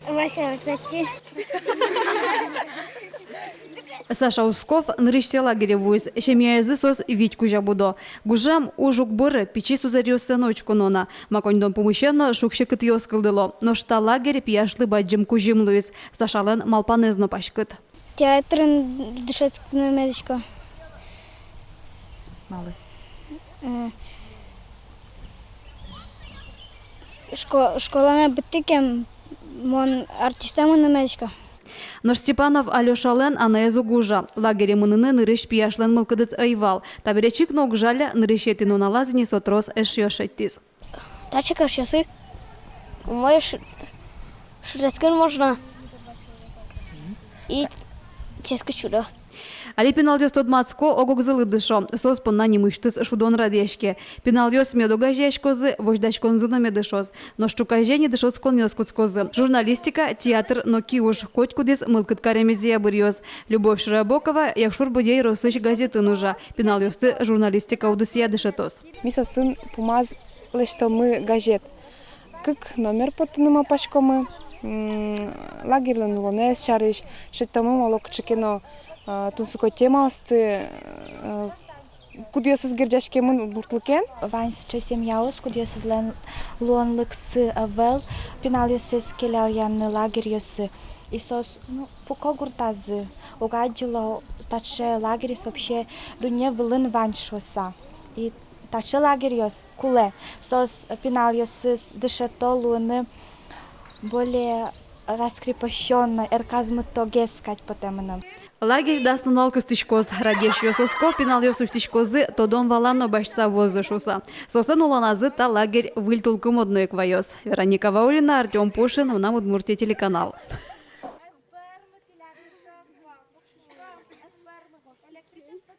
Вася, кстати. Саша Усков нырышсе лагере вуйз, шемьяезы сос Витьку жабудо. Гужам ужук быры печи сузарёс сыночку нона. Маконьдон помыщенно шукше кытьёс кылдыло. Но шта лагере пияшлы баджим кужим луиз. Сашален малпанезно пашкыт. Театрын дышецкая медичка. Малы. Школана биттикем, мон артистам на медичка. Но Степанов Алёшален анаезу гужа. Лагере мыныны нырыш пияшлен мылкыдыц айвал. Таберечик ног жаля нырышети нуналазни сотрос эшьёшеттиз. Тачка часы. Можешь шрецкин можно. И ческа чудо. Али пеналдёс тот мацко огогзылы дышо. Сос понна немыштыз шудон радешке. Пеналдёс медога жешкозы, вождачконзына медышоз. Но штукажени дышоз конёскуцкозы. Журналистика, театр, но киуш. Коть кудис мылкыт каремезия бырьёз. Любовь Шарабокова, якшур бодей росыш газеты нужа. Пеналдёсты журналистика удысия дышетоз. Мисо сын пумаз лешто мы газет. Как номер потныма пашкомы. Лагерлен лонес шариш. Шеттомы молок чекено. Тунсукой тема асты кудиосыз герджашкемын буртлыкен. Ванс чесем яус кудиосыз луанлыксы авел пеналиосыз келяян лагерьосы. Исос пуко гуртазы. Угаджило таче лагерьос вообще дуне вылын ваншоса. И таче лагерьос куле. Сос пеналиосыз дышето луны более раскрепощенно эрказмы тоге скать потемным. Лагерь даст налка стичкоз. Радешьё соско пеналдёс устичкозы тодом валано башца возышуса. Сосан уланазы та лагерь выльтулком одной квайос. Вероника Ваулина, Артем Пушин, на Удмуртия телеканал. Електричество